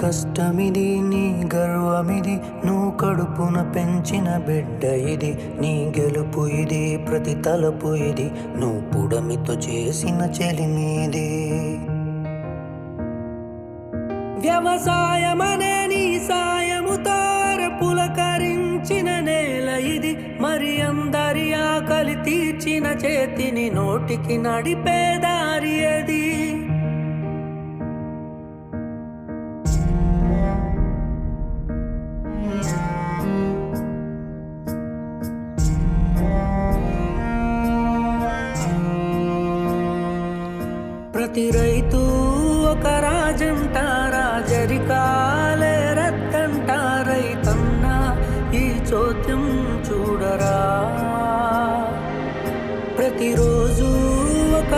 కష్టమిది నీ గర్వమిది నువ్వు కడుపున పెంచిన బిడ్డ ఇది నీ గెలుపు ఇది ప్రతి తలపు ఇది నువ్వు పుడమితో చేసిన చెలిమీది వ్యవసాయమనే నీ సాయముతో పులకరించిన నేల ఇది మరి అందరి ఆకలి తీర్చిన చేతిని నోటికి నడిపే దారి అది ప్రతి రైతు ఒక రాజంట రాజరికాలే రద్దంట రైతన్న ఈ చోద్యం చూడరా ప్రతిరోజు ఒక